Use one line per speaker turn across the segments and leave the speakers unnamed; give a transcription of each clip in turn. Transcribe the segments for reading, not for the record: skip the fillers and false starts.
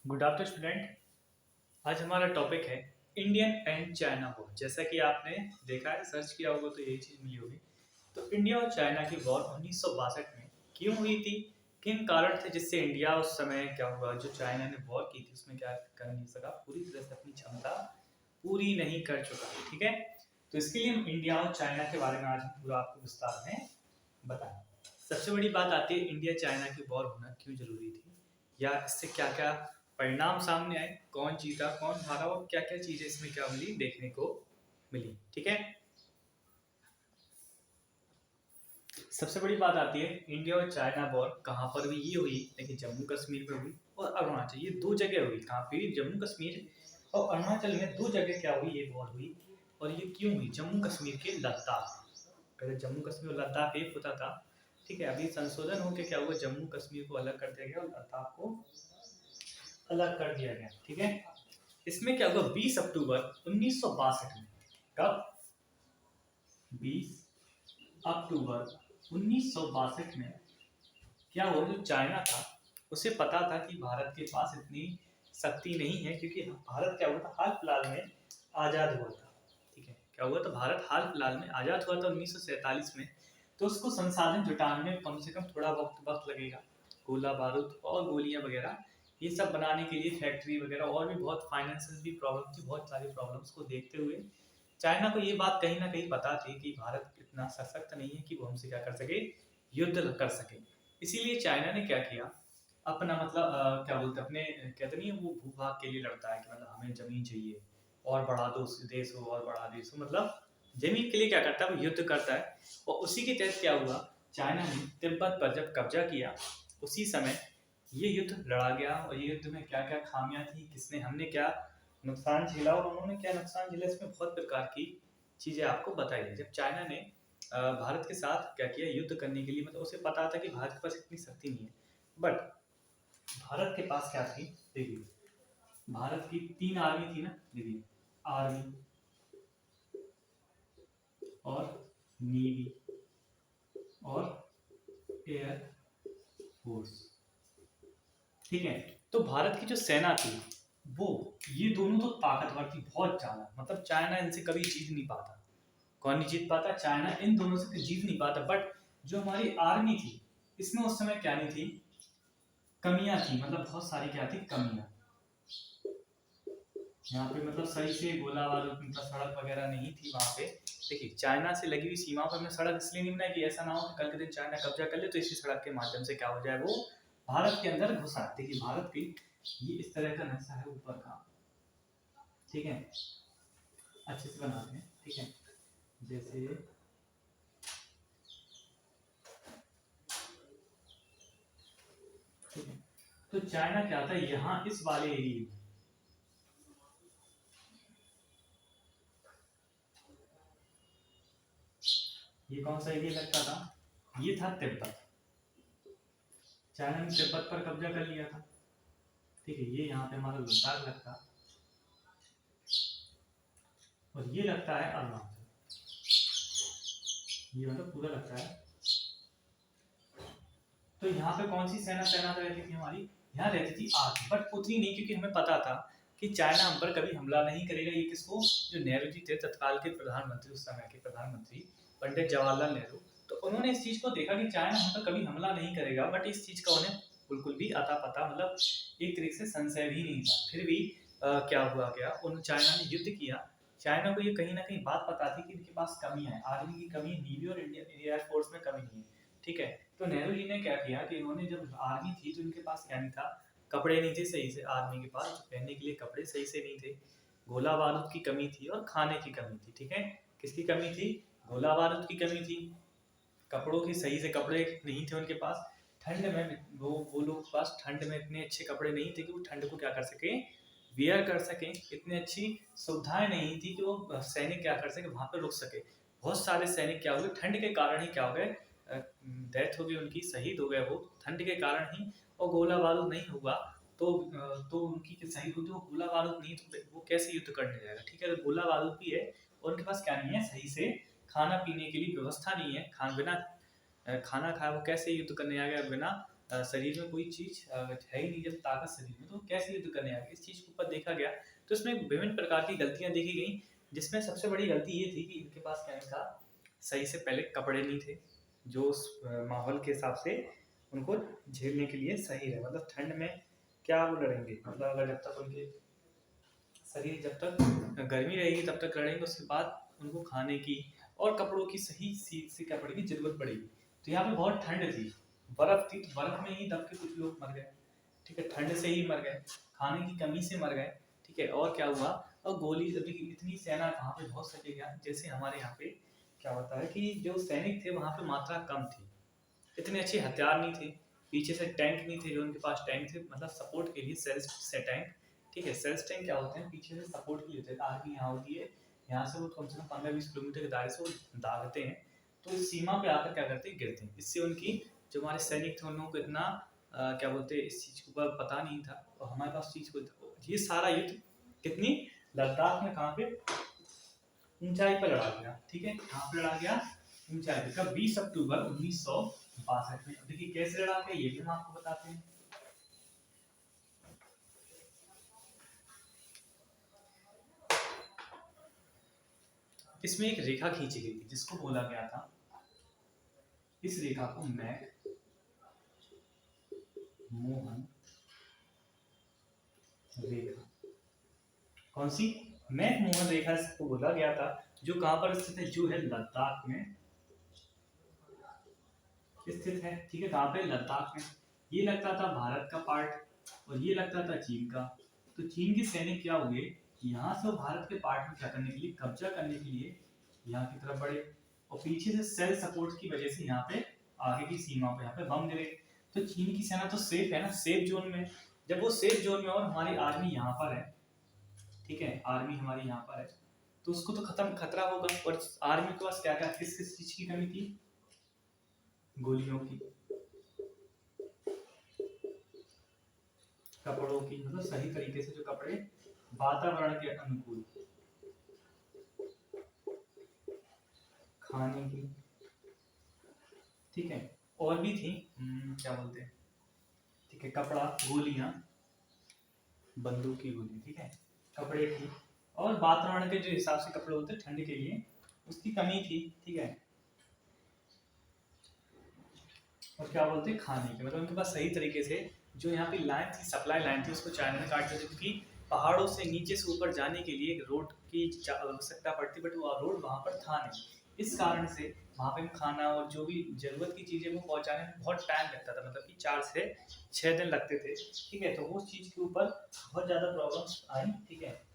Good afternoon student. आज हमारा topic है इंडियन एंड चाइना वॉर। जैसा कि आपने देखा है, सर्च किया होगा तो यही चीज़ मिली होगी। तो इंडिया और चाइना की वॉर 1962 में क्यों हुई थी, किन कारण थे जिससे इंडिया उस समय क्या हुआ, जो चाइना ने वॉर की थी उसमें क्या कर नहीं सका, पूरी तरह से अपनी क्षमता पूरी नहीं कर चुका। ठीक है, तो इसके लिए हम इंडिया और चाइना के बारे में आज हम पूरा आपको विस्तार में बताएं। सबसे बड़ी बात आती है इंडिया चाइना की वॉर होना क्यों जरूरी थी, या इससे क्या क्या परिणाम सामने आए, कौन जीता कौन हारा और क्या क्या चीजें इसमें क्या मिली देखने को मिली। ठीक है, सबसे बड़ी बात आती है इंडिया और चाइना वॉर कहाँ पर हुई। ये हुई देखिए जम्मू कश्मीर में हुई और अरुणाचल, ये दो जगह हुई। कहाँ पे? जम्मू कश्मीर और अरुणाचल में दो जगह क्या हुई, ये वॉर हुई। और ये क्यों हुई? जम्मू कश्मीर के लद्दाख, पहले जम्मू कश्मीर और लद्दाख एक होता था। ठीक है, अभी संशोधन होकर क्या हुआ, जम्मू कश्मीर को अलग कर दिया गया और लद्दाख को अलग कर दिया गया। ठीक है, इसमें क्या हुआ 20 अक्टूबर 1962 में। कब? 20 अक्टूबर 1962 में क्या हुआ, जो चाइना था उसे पता था कि भारत के पास इतनी शक्ति नहीं है, क्योंकि भारत क्या हुआ था, हाल फिलहाल में आजाद हुआ था। ठीक है, क्या हुआ था, भारत हाल फिलहाल में आजाद हुआ था 1947 में। तो उसको संसाधन जुटाने में कम से कम थोड़ा वक्त लगेगा। गोला बारूद और गोलियां वगैरह ये सब बनाने के लिए फैक्ट्री वगैरह और भी बहुत फाइनेंशियल भी प्रॉब्लम थी। बहुत सारी प्रॉब्लम्स को देखते हुए चाइना को ये बात कहीं ना कहीं पता थी कि भारत इतना सशक्त नहीं है कि वो हमसे क्या कर सके, युद्ध कर सके। इसीलिए चाइना ने क्या किया, अपना मतलब क्या बोलते हैं, अपने कहते नहीं है वो भूभाग के लिए लड़ता है कि मतलब हमें जमीन चाहिए और बढ़ा दो उस देश हो और बढ़ा देश हो, मतलब जमीन के लिए क्या करता है, वो युद्ध करता है। और उसी के तहत क्या हुआ, चाइना ने तिब्बत पर जब कब्जा किया उसी समय ये युद्ध लड़ा गया। और ये युद्ध में क्या क्या खामियां थी, किसने हमने क्या नुकसान झेला और उन्होंने क्या नुकसान झेला, इसमें बहुत प्रकार की चीजें आपको बताई है। जब चाइना ने भारत के साथ क्या किया, युद्ध करने के लिए, मतलब उसे पता था कि भारत के पास इतनी शक्ति नहीं है, बट भारत के पास क्या थी, देखिए भारत की 3 आर्मी थी ना, देखिए आर्मी और नेवी और एयर फोर्स। ठीक है, तो भारत की जो सेना थी वो, ये दोनों तो ताकतवर थी बहुत ज्यादा, मतलब चाइना इनसे कभी जीत नहीं पाता। कौन नहीं जीत पाता? चाइना इन दोनों से जीत नहीं पाता। बट जो हमारी आर्मी थी इसमें उस समय क्या नहीं थी, कमियां थी, मतलब बहुत सारी क्या थी, कमियां। यहाँ पे मतलब सही से गोला बारूद, मतलब सड़क वगैरह नहीं थी वहां पे। देखिए चाइना से लगी हुई सीमा पर हमने सड़क इसलिए नहीं बनाई कि ऐसा ना हो कि कल के दिन चाइना कब्जा कर ले तो इसी सड़क के माध्यम से क्या हो जाए, वो भारत के अंदर घुस आए। देखिए भारत की ये इस तरह का नक्शा है ऊपर का। ठीक है, अच्छे से बनाते हैं। ठीक है, जैसे ठीक है, तो चाइना क्या था, यहाँ इस वाले एरिया में, ये कौन सा एरिया लगता था, ये था तिब्बत। चाइना ने तिब्बत पर कब्जा कर लिया था। ठीक है, ये यहाँ पे हमारा लद्दाख लगता और ये लगता है अरुणाचल, ये मतलब पूरा लगता है। तो यहाँ पे कौन सी सेना तैनात रहती थी हमारी, यहाँ रहती थी आर्मी, बट उतनी नहीं, क्योंकि हमें पता था कि चाइना हम पर कभी हमला नहीं करेगा। ये किसको, जो नेहरू जी थे तत्काल के प्रधानमंत्री, उस समय के प्रधानमंत्री पंडित जवाहरलाल नेहरू, तो उन्होंने इस चीज को देखा कि चाइना हम पर कभी हमला नहीं करेगा। बट इस चीज का उन्हें बिल्कुल भी अता पता, मतलब एक तरीके से संशय भी नहीं था। फिर भी क्या हुआ, क्या उन चाइना ने युद्ध किया। चाइना को ये कहीं ना कहीं बात पता थी कि इनके पास कमी है, आर्मी की कमी है, नेवी और इंडियन एयरफोर्स में कमी नहीं है। ठीक है, तो नेहरू जी ने क्या किया कि इन्होंने, जब आर्मी थी तो इनके पास क्या नहीं था, कपड़े नहीं थे सही से, आर्मी के पास पहनने के लिए कपड़े सही से नहीं थे, गोला बारूद की कमी थी और खाने की कमी थी। ठीक है, किसकी कमी थी, गोला बारूद की कमी थी, कपड़ों की सही से कपड़े नहीं थे उनके पास। ठंड में वो लोग के पास ठंड में इतने अच्छे कपड़े नहीं थे कि वो ठंड को क्या कर सके, वियर कर सके। इतनी अच्छी सुविधाएं नहीं थी कि वो सैनिक क्या कर सके, वहां पर रुक सके। बहुत सारे सैनिक क्या हुए, ठंड के कारण ही क्या हो गए, डेथ हो गई उनकी, शहीद हो गए वो ठंड के कारण ही। और गोला बारूद नहीं हुआ तो उनकी शहीद होती, वो गोला बारूद नहीं तो वो कैसे युद्ध करने जाएगा। ठीक है, तो गोला बारूद भी है और उनके पास क्या नहीं है, सही से खाना पीने के लिए व्यवस्था नहीं है, खाना बिना खाना खाए वो कैसे युद्ध करने जाएगा बिना शरीर में कोई चीज है ही नहीं, जब ताकत शरीर में तो कैसे युद्ध करने आ गए, इस चीज के ऊपर देखा गया। तो इसमें विभिन्न प्रकार की गलतियां देखी गई, जिसमें सबसे बड़ी गलती ये थी कि इनके पास क्या था, सही से पहले कपड़े नहीं थे जो उस माहौल के हिसाब से उनको झेलने के लिए सही रहे। मतलब ठंड में क्या वो लड़ेंगे, मतलब अगर जब तक उनके शरीर जब तक गर्मी रहेगी तब तक लड़ेंगे, उसके बाद उनको खाने की और कपड़ों की सही से क्या पड़ेगी, जरूरत पड़ेगी। तो यहाँ पे बहुत ठंड थी, बर्फ थी, तो बर्फ में ही दब के कुछ लोग मर गए, ठीक है, ठंड से ही मर गए, खाने की कमी से मर गए, ठीक है। और क्या हुआ, और गोली जब इतनी सेना कहाँ पे बहुत सकेगा, जैसे हमारे यहाँ पे क्या होता है कि जो सैनिक थे वहाँ पे मात्रा कम थी, इतने अच्छे हथियार नहीं थे, पीछे से टैंक नहीं थे, जो उनके पास टैंक थे मतलब सपोर्ट के लिए सेल्स से टैंक, ठीक है। सेल्स टैंक क्या होते हैं, पीछे से सपोर्ट के लिए होते हैं। आर्मी यहाँ होती है, यहाँ से वो कम से कम 15-20 किलोमीटर के दायरे से वो दागते हैं, तो इस सीमा पे आकर क्या करते हैं, गिरते हैं। इससे उनकी जो हमारे सैनिक थे उन लोगों को इतना क्या बोलते हैं, इस चीज़ के ऊपर पता नहीं था, और हमारे पास चीज़ को ये सारा युद्ध कितनी लद्दाख में कहाँ पे ऊंचाई पर लड़ा गया, ठीक है, कहाँ पे लड़ा गया, ऊंचाई पे, कब 20 अक्टूबर 1962 में। देखिए कैसे लड़ा गया ये भी हम आपको बताते हैं। इसमें एक रेखा खींची गई थी जिसको बोला गया था, इस रेखा को मैक मोहन रेखा, कौन सी, मैक मोहन रेखा इसको बोला गया था, जो कहां पर स्थित है, जो है लद्दाख में स्थित है, ठीक है, कहां पे, लद्दाख में। ये लगता था भारत का पार्ट और ये लगता था चीन का। तो चीन के सैनिक क्या हुए, यहाँ से भारत के पार्ट में क्या करने के लिए, कब्जा करने के लिए यहाँ की तरफ बढ़े, और पीछे से सेल सपोर्ट की वजह से यहाँ पे आगे की सीमा पे यहाँ पे बम गिरे। तो चीन की सेना तो सेफ है ना, सेफ जोन में। जब वो सेफ जोन में और हमारी आर्मी यहाँ पर है, ठीक है, आर्मी हमारी यहाँ पर है, तो उसको तो खत्म खतरा होगा। और आर्मी के पास क्या क्या किस किस चीज की कमी थी, गोलियों की, कपड़ों की, मतलब सही तरीके से जो कपड़े वातावरण के अनुकूल, खाने की, ठीक है, और भी थी क्या बोलते हैं, ठीक है, कपड़ा, गोलियां, बंदूक की गोली, ठीक है, कपड़े थी, और वातावरण के जो हिसाब से कपड़े होते हैं ठंड के लिए, उसकी कमी थी, ठीक है। और क्या बोलते हैं, खाने की, मतलब उनके पास सही तरीके से जो यहाँ पे लाइन थी, सप्लाई लाइन थी, उसको चाइना ने काट दिया, क्योंकि पहाड़ों से नीचे से ऊपर जाने के लिए रोड की आवश्यकता पड़ती, बट वो रोड वहाँ पर था नहीं। इस कारण से वहाँ पे खाना और जो भी जरूरत की चीज़ें वो पहुँचाने में बहुत टाइम लगता था, मतलब कि 4 से 6 दिन लगते थे, ठीक है। तो उस चीज़ के ऊपर बहुत ज़्यादा प्रॉब्लम्स आई, ठीक है।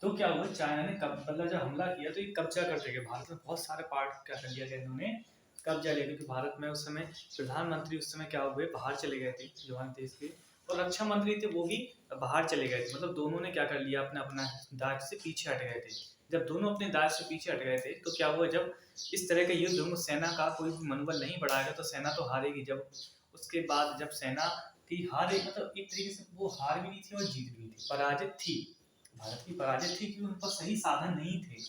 तो क्या हुआ, चाइना ने मतलब जब हमला किया तो ये कब्जा करते गए, भारत में बहुत सारे पार्ट क्या कर लिया गया, इन्होंने कब्जा लिया, क्योंकि भारत में उस समय प्रधानमंत्री उस समय क्या हुए, बाहर चले गए थे जो हमारे देश के, और रक्षा मंत्री थे वो भी बाहर चले गए थे, मतलब दोनों ने क्या कर लिया, अपना अपना दायित्व से पीछे हट गए थे। जब दोनों अपने दायित्व से पीछे हट गए थे तो क्या हुआ, जब इस तरह का युद्ध में सेना का कोई भी मनोबल नहीं बढ़ाएगा तो सेना तो हारेगी। जब उसके बाद जब सेना की हार, मतलब एक तरीके से वो हार भी नहीं थी और जीत भी नहीं थी, पराजित थी, भारत की पराजित थी, क्योंकि उन पर सही साधन नहीं थे।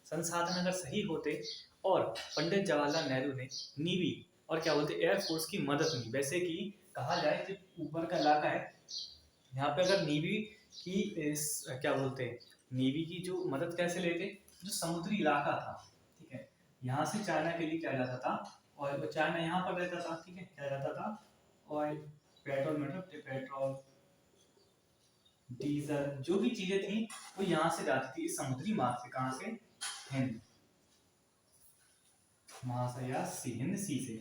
संसाधन अगर सही होते, और पंडित जवाहरलाल नेहरू ने नेवी और क्या बोलते एयरफोर्स की मदद ली, वैसे कि कहा जाए कि ऊपर का इलाका है, यहाँ पे अगर नेवी की क्या बोलते हैं, नेवी की जो मदद कैसे लेते, जो समुद्री इलाका था, ठीक है, यहाँ से चाइना के लिए क्या जाता था, और चाइना यहाँ पर रहता था, ठीक है, क्या रहता था, ऑयल, पेट्रोल, मतलब पेट्रोल, डीजल, जो भी चीजें थी वो यहाँ से जाती थी, इस समुद्री मार्ग से, कहाँ से, हिंद महासागर सी, हिंद सी से।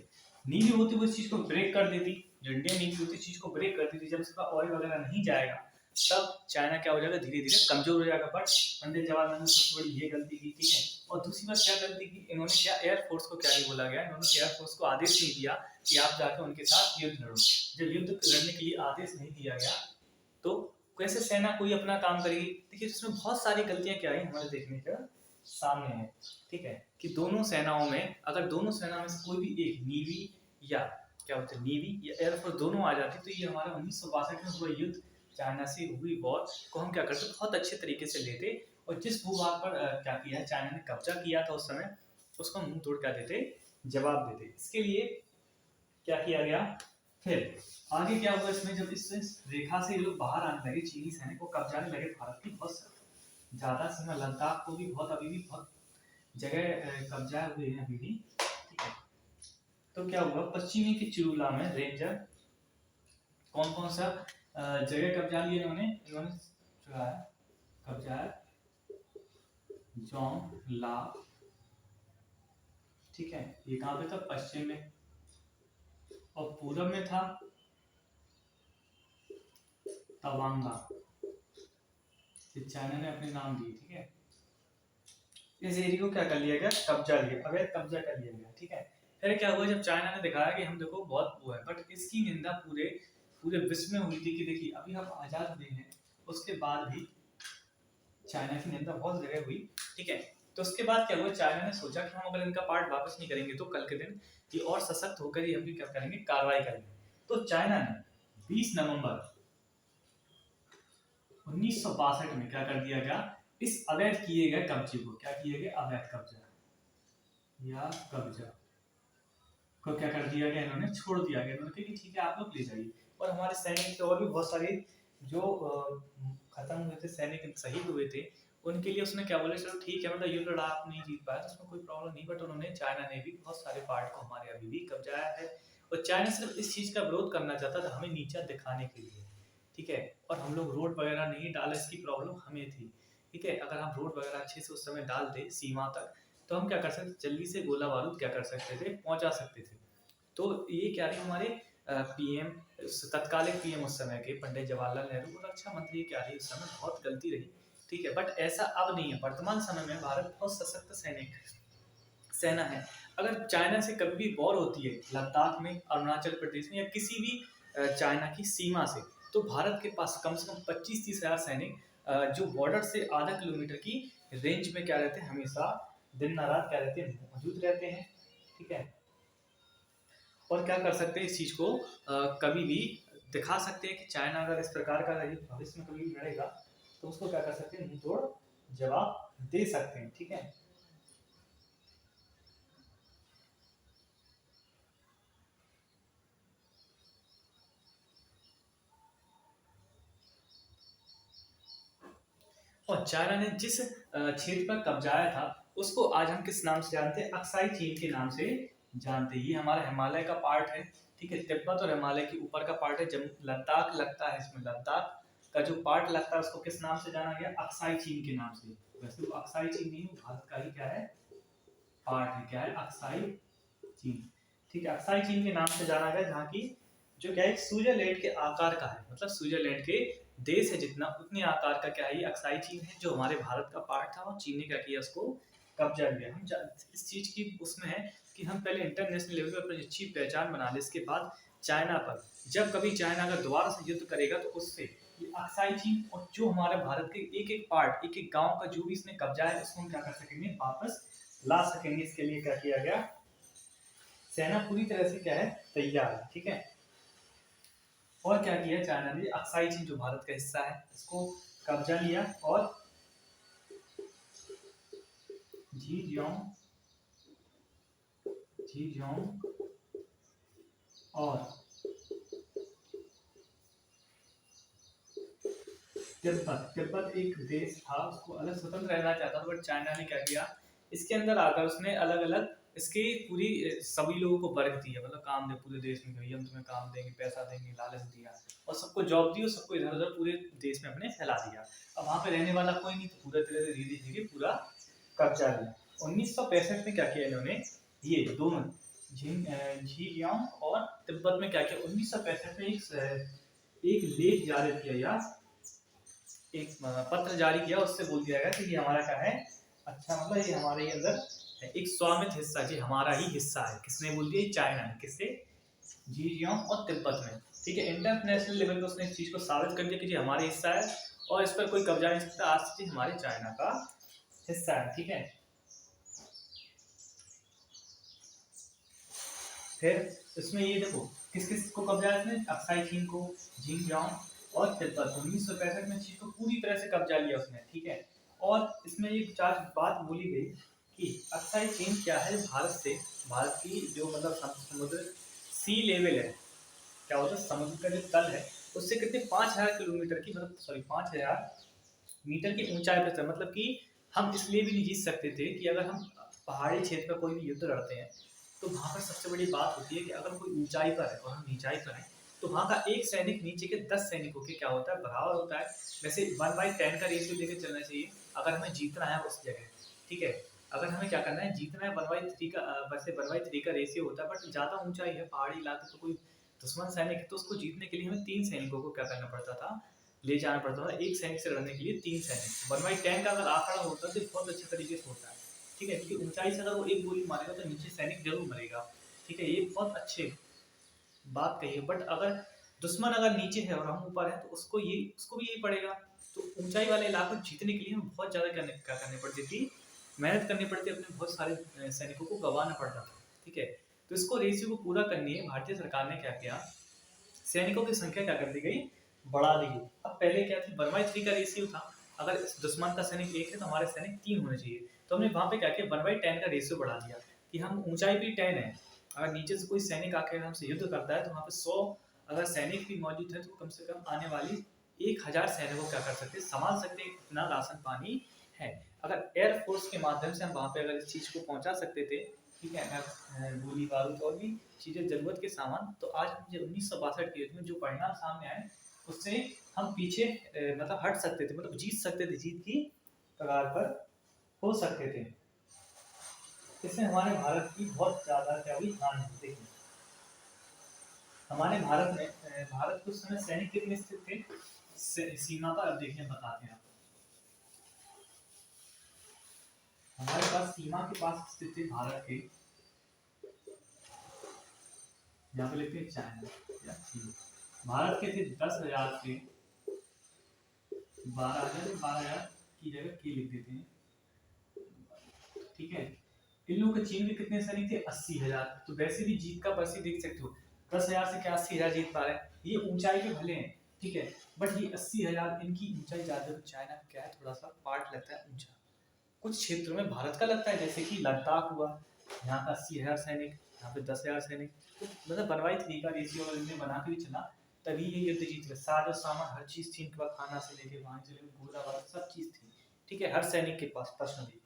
नीली होती वो इस चीज को ब्रेक कर देती, जो इंडियन नीली होती इस चीज को ब्रेक कर देती, जब उसका ऑयल वगैरह नहीं जाएगा तब चाइना क्या हो जाएगा, धीरे धीरे कमजोर हो जाएगा। बट पंडित जवाहरलाल ने सबसे बड़ी ये गलती की, ठीक है। और दूसरी बात क्या गलती की, इन्होंने क्या, एयरफोर्स को क्या नहीं बोला गया, इन्होंने एयरफोर्स को आदेश नहीं दिया कि आप जाकर उनके साथ युद्ध लड़ो। जब युद्ध लड़ने के लिए आदेश नहीं दिया गया तो कैसे सेना कोई अपना काम करेगी। देखिए इसमें बहुत सारी गलतियां क्या आई हमारे देखने के सामने है, ठीक है, कि दोनों सेनाओं में, अगर दोनों सेना में से कोई भी एक नेवी या क्या बोलते हैं नेवी या एयरफोर्स दोनों आ जाती, तो ये हमारा 1962 में हुआ युद्ध, चाइना से हुई वॉर को हम क्या करते बहुत अच्छे तरीके से लेते, और जिस भूभाग पर क्या किया है चाइना ने कब्जा किया था उस समय, उसको मुंह तोड़ क्या देते, जवाब देते। इसके लिए क्या किया गया, फिर आगे क्या हुआ इसमें, जब इस रेखा से ये लोग बाहर आने लगे, चीनी सैनिक को कब्जाने लगे भारत की बहुत ज्यादा सीमा, लद्दाख को भी बहुत, अभी भी बहुत जगह कब्जा हुए हैं अभी भी, ठीक है। तो क्या हुआ, पश्चिमी के चिरुला में रेंजर कौन कौन सा जगह कब्जा लिए इन्होंने कब्जा जोंग ला, ठीक है, ये कहां पे था, पश्चिम में, और पूरब में था तवांगा, चाइना ने अपने नाम दिए, ठीक है। इस एरिया को क्या कर लिया गया, कब्जा लिया, अवैध कब्जा कर लिया गया, ठीक है। फिर क्या हुआ, जब चाइना ने दिखाया कि हम देखो बहुत वो है, बट इसकी निंदा पूरे पूरे विश्व में हुई थी कि देखिए अभी हम आजाद हुए हैं, उसके बाद भी चाइना की निंदा बहुत जगह हुई, ठीक है। तो उसके बाद क्या हुआ, चाइना ने सोचा कि हम अगर इनका पार्ट वापस नहीं करेंगे तो कल के दिन ये और सशक्त होकर ही हम भी क्या करेंगे, कार्रवाई करेंगे। तो चाइना ने 20 नवंबर 1962 में क्या कर दिया गया, इस अवैध किए गए कब्जे को, क्या किए गए, अवैध कब्जा या कब्जा को क्या कर दिया गया, इन्होंने छोड़ दिया गया, इन्होंने कहा कि ठीक है आप लोग ले जाइए। और हमारे सैनिक थे और भी बहुत सारे जो खत्म हुए थे, सैनिक शहीद हुए थे, उनके लिए उसने क्या बोले, चलो ठीक है, मतलब ये लड़ा आप नहीं जीत पाया तो उसमें कोई प्रॉब्लम नहीं, बट उन्होंने, चाइना ने भी बहुत सारे पार्ट को हमारे अभी भी कब्जाया है, और चाइना सिर्फ इस चीज का विरोध करना चाहता था, हमें नीचा दिखाने के लिए, ठीक है। और हम लोग रोड वगैरह नहीं डाले, इसकी प्रॉब्लम हमें थी, ठीक है। अगर हम रोड वगैरह अच्छे से उस समय डाल दे सीमा तक, तो हम क्या कर सकते, जल्दी से गोला बारूद क्या कर सकते थे, पहुंचा सकते थे। तो ये क्या रही हमारे पीएम, तत्कालीन पीएम उस समय के पंडित जवाहरलाल नेहरू और रक्षा मंत्री क्या रही उस समय, बहुत गलती रही, ठीक है। बट ऐसा अब नहीं है, वर्तमान समय में भारत बहुत सशक्त सेना है। अगर चाइना से कभी भी वॉर होती है लद्दाख में, अरुणाचल प्रदेश में, या किसी भी चाइना की सीमा से, तो भारत के पास कम से कम 25-30 हजार सैनिक जो बॉर्डर से आधा किलोमीटर की रेंज में क्या रहते हैं, हमेशा दिन रात क्या रहते हैं, मौजूद रहते हैं, ठीक है। और क्या कर सकते हैं, इस चीज को कभी भी दिखा सकते हैं कि चाइना अगर इस प्रकार का भविष्य में कभी भी लड़ेगा तो उसको क्या कर सकते हैं, मुंह तोड़ जवाब दे सकते हैं, ठीक है। और चाइना ने जिस क्षेत्र पर कब्जाया था उसको आज हम किस नाम से जानते हैं, अक्साई चीन के नाम से जानते हैं। ये हमारा हिमालय का पार्ट है, ठीक है, तिब्बत और हिमालय के ऊपर का पार्ट है, जब लद्दाख लगता है, इसमें लद्दाख का जो पार्ट लगता है उसको किस नाम से जाना गया, अक्साई चीन के नाम से। वैसे वो अक्साई चीन नहीं, भारत का ही क्या है, पार्ट है, क्या है, अक्साई चीन, ठीक है। अक्साई चीन के नाम से जाना गया, जहाँ की जो क्या है स्विट्जरलैंड के आकार का है, मतलब स्विट्जरलैंड के देश है जितना, उतने आकार का क्या है, ये अक्साई चीन है, जो हमारे भारत का पार्ट था, और चीन ने क्या किया, उसको कब्जा लिया। हम इस चीज की उसमें है कि हम पहले इंटरनेशनल लेवल पर अपनी अच्छी पहचान बना ले, इसके बाद चाइना पर, जब कभी चाइना अगर दोबारा से युद्ध करेगा तो उससे ये अक्साई चीन और जो हमारे भारत के एक एक पार्ट, एक एक गांव का जो भी इसने कब्जा है, उसको हम क्या कर सकेंगे, वापस ला सकेंगे। इसके लिए क्या किया गया, सेना पूरी तरह से क्या है, तैयार है, ठीक है। और क्या किया चाइना ने, अक्साई चीन जो भारत का हिस्सा है इसको कब्जा लिया, और जीजियांग और तिब्बत एक देश था, उसको अलग स्वतंत्र रहना चाहता था, बट चाइना ने क्या किया, इसके अंदर आकर उसने अलग अलग इसकी पूरी सभी लोगों को वर्ग दिया, मतलब काम दे पूरे देश में, भैया हम तुम्हें काम देंगे, पैसा देंगे, लालच दिया, और सबको जॉब दी, और सबको इधर उधर पूरे देश में अपने फैला दिया। अब वहां पे रहने वाला कोई नहीं, तो पूरा तरह से धीरे धीरे पूरा कब्जा लिया। 1965 में क्या किया इन्होंने, ये दोनों झीजियांग और तिब्बत में क्या किया, 1965 में एक लेख जारी किया, या एक पत्र जारी किया, उससे बोल दिया गया कि ये हमारा क्या है, अच्छा मतलब ये हमारे ही अंदर एक स्वामित्व हिस्सा, जी हमारा ही हिस्सा है। किसने बोल दिया, चाइना ने, किससे, जीजियांग और तिब्बत में, ठीक है। इंटरनेशनल लेवल पे उसने इस चीज को साबित कर दिया कि ये हमारे हिस्सा है, और इस पर कोई कब्जा नहीं सकता, आज से हमारे चाइना का हिस्सा है, ठीक है। फिर इसमें ये देखो किस किस को कब्जा है इसने? अक्साई चीन को, जिनजियांग और तिब्बत। 1965 में चीन को पूरी तरह से कब्जा लिया उसने, ठीक है। और इसमें एक चार बात बोली गई कि अक्साई चीन क्या है, भारत की जो मतलब समुद्र सी लेवल है, क्या होता है समुद्र का जो तल है उससे कितने 5000 किलोमीटर की मतलब सॉरी 5000 मीटर की ऊंचाई पर था। मतलब कि हम इसलिए भी नहीं जीत सकते थे कि अगर हम पहाड़ी क्षेत्र का कोई भी युद्ध लड़ते हैं तो वहाँ पर सबसे बड़ी बात होती है कि अगर कोई ऊंचाई पर है और हम नीचाई पर हैं तो वहाँ का एक सैनिक नीचे के 10 सैनिकों के क्या होता है बराबर होता है। वैसे 1/10 का रेशियो लेकर चलना चाहिए अगर हमें जीतना है उस जगह, ठीक है। अगर हमें क्या करना है जीतना है 1/3 का वैसे 1/3 का रेशियो होता है, बट ज़्यादा ऊंचाई है पहाड़ी इलाके तो कोई दुश्मन सैनिक है तो उसको जीतने के लिए हमें 3 सैनिकों को क्या करना पड़ता था, ले जाना पड़ता था। एक सैनिक से लड़ने के लिए 3 सैनिक। 1/10 का अगर आंकड़ा होता है तो बहुत अच्छे तरीके से होता है, ठीक है, क्योंकि ऊंचाई से अगर वो एक गोली मारेगा तो नीचे सैनिक जरूर मरेगा, ठीक है। ये बहुत अच्छे बात कही है। बट अगर दुश्मन अगर नीचे है और हम ऊपर है तो उसको भी यही पड़ेगा। तो ऊंचाई वाले इलाकों को जीतने के लिए हमें बहुत ज़्यादा क्या करनी पड़ती थी, मेहनत करनी पड़ती, अपने बहुत सारे सैनिकों को गंवाना पड़ता था, ठीक है। तो इसको रेशियो को पूरा करने भारतीय सरकार ने क्या किया, सैनिकों की संख्या क्या कर दी गई, बढ़ा दी गई। अब पहले क्या थी 1/3 का रेशियो था, अगर दुश्मन का सैनिक एक है तो हमारे सैनिक 3 होने चाहिए। तो हमने वहाँ पे क्या किया 1/10 का रेशियो बढ़ा दिया कि हम ऊंचाई भी 10 है, अगर नीचे से कोई सैनिक आकर हमसे युद्ध करता है तो वहाँ पे 100 अगर सैनिक भी मौजूद है तो कम से कम आने वाली 1000 सैनिकों को क्या कर सकते संभाल सकते हैं, इतना राशन पानी है। अगर एयरफोर्स के माध्यम से हम वहाँ पे अगर इस चीज़ को पहुँचा सकते थे, ठीक है, गोली बारूद और भी चीज़ें जरूरत के सामान, तो आज मुझे 1962 के युद्ध में जो परिणाम सामने आए उससे हम पीछे मतलब हट सकते थे, मतलब जीत सकते थे, जीत की कगार पर हो सकते थे। इससे हमारे भारत की बहुत ज़्यादा क्या हुई हानि हुई। देखिए हमारे भारत में भारत के उस समय सैनिक कितने स्थित थे सीमा पर, अब देखिए बताते हैं आपको। हमारे पास सीमा के पास स्थित थे भारत के, यहाँ पे लिखते हैं चाइना, भारत के थे 10,000 से 12,000 की जगह की लिख देते हैं, ठीक है। इन लोगों के चीन के कितने सैनिक थे 80,000। तो वैसे भी जीत का पर्ची देख सकते हो, 10,000 से क्या 80,000 जीत पा रहे हैं, ये ऊंचाई के भले हैं, ठीक है, बट ये 80,000 इनकी ऊंचाई ज्यादा है। चाइना का क्या है थोड़ा सा पार्ट लगता है ऊंचा, कुछ क्षेत्रों में भारत का लगता है, जैसे कि लद्दाख हुआ, यहाँ का 80,000 सैनिक, यहाँ पे 10,000 सैनिक, तो मतलब 1/3 का रेशियो अगर इनने बना के भी चला तभी ये युद्ध जीत गए। साजो सामान हर चीज थी इनके पास, खाना से लेके वहां से लेके गोला बारूद सब चीज थी, ठीक है, हर सैनिक के पास पर्सनली,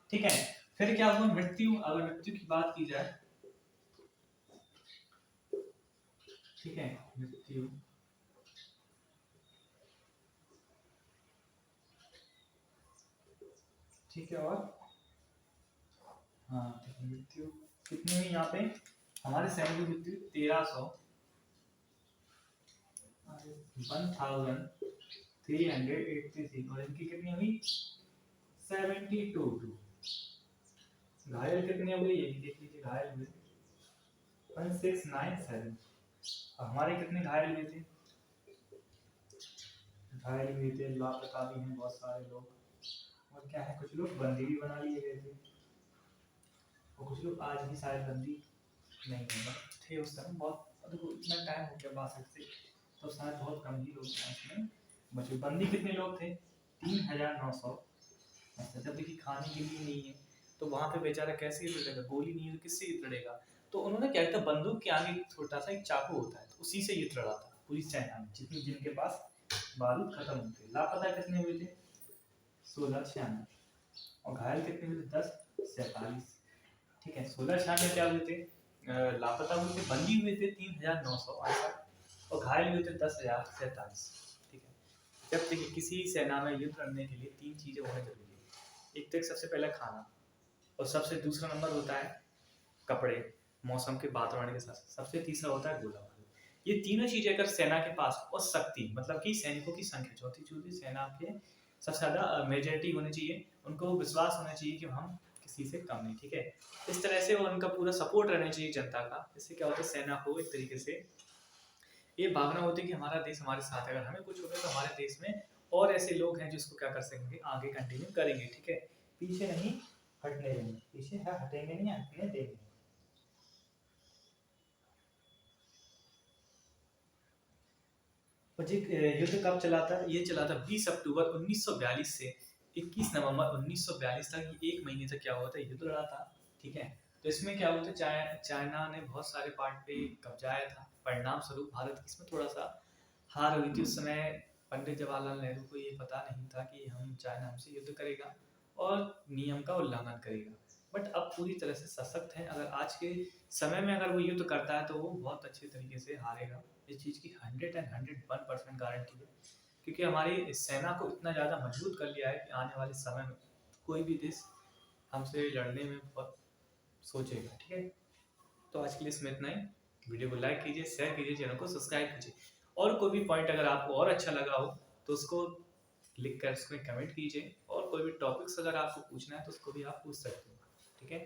ठीक है। फिर क्या हुआ मृत्यु, अगर मृत्यु की बात की जाए, ठीक है, मृत्यु, ठीक है, और हाँ ठीक है, मृत्यु कितनी हुई यहाँ पे, हमारे सैनिक की मृत्यु 1300 1383 और इनकी कितनी हुई 72। घायल कितने हुए ये भी देख लीजिए, घायल हुए 1697। हमारे कितने घायल हुए थे, घायल हुए थे लापता भी हैं बहुत सारे लोग, और क्या है कुछ लोग बंदी भी बना लिए गए थे, और कुछ लोग आज भी शायद बंदी नहीं है, थे उस समय बहुत, देखो इतना टाइम हो गया 62 से, तो शायद बहुत कम ही लोग हैं इसमें बचे। बंदी कितने लोग थे 3,900। अच्छा जब देखिए खाने के लिए नहीं है तो वहां पे बेचारा कैसे लड़ेगा, गोली नहीं है तो किससे युद्ध लड़ेगा। तो उन्होंने क्या किया, बंदूक के आगे छोटा सा एक चाकू होता है तो उसी से युद्ध लड़ा था पूरी चाइना में, जितने जिनके पास बारूद खत्म हुए थे। लापता कितने हुए थे 1696, और घायल कितने हुए थे 1047, ठीक है। 1696 क्या हुए थे लापता हुए थे, बंदी हुए थे 3,968 और घायल हुए थे 10,047, ठीक है। जब देखिए किसी सेना में युद्ध लड़ने के लिए 3 चीजें होना जरूरी है, एक तो सबसे पहला खाना, और सबसे दूसरा नंबर होता है कपड़े, मौसम के वातावरण के साथ, सबसे तीसरा होता है गोला बारूद। ये तीनों चीजें अगर सेना के पास, और शक्ति मतलब कि सैनिकों की संख्या, चौथी चौथी सेना के सबसे ज्यादा मेजोरिटी होनी चाहिए, उनको विश्वास होना चाहिए कि हम किसी से कम नहीं, ठीक है। इस तरह से उनका पूरा सपोर्ट रहना चाहिए जनता का। इससे क्या होता है सेना को एक तरीके से ये भावना होती है कि हमारा देश हमारे साथ है, अगर हमें कुछ होगा तो हमारे देश में और ऐसे लोग हैं जिसको क्या कर सकेंगे आगे कंटिन्यू करेंगे, ठीक है, पीछे नहीं हटने देंगे, पीछे है हटेंगे नहीं, हटने देंगे। और ये युद्ध कब चला था? ये चला था 20 अक्टूबर 1942 से 21 नवंबर 1942 तक। ये 1 महीने तक क्या हुआ था, युद्ध लड़ा था। ठीक है, तो इसमें क्या हुआ था, चाइना ने बहुत सारे पार्ट पे कब्जाया था। परिणाम स्वरूप भारत की इसमें थोड़ा सा हार हुई थी। उस समय पंडित जवाहरलाल नेहरू को ये पता नहीं था कि हम चाइना हमसे युद्ध करेगा और नियम का उल्लंघन करेगा। बट अब पूरी तरह से सशक्त है। अगर आज के समय में अगर वो युद्ध करता है तो वो बहुत अच्छे तरीके से हारेगा। इस चीज़ की 101% गारंटी है, क्योंकि हमारी सेना को इतना ज़्यादा मजबूत कर लिया है कि आने वाले समय में कोई भी देश हमसे लड़ने में बहुत सोचेगा। ठीक है, तो आज के लिए इसमें इतना ही। वीडियो को लाइक कीजिए, शेयर कीजिए, चैनल को सब्सक्राइब कीजिए। और कोई भी पॉइंट अगर आपको और अच्छा लगा हो तो उसको लिख कर उसमें कमेंट कीजिए। और कोई भी टॉपिक्स अगर आपको पूछना है तो उसको भी आप पूछ सकते हो। ठीक है।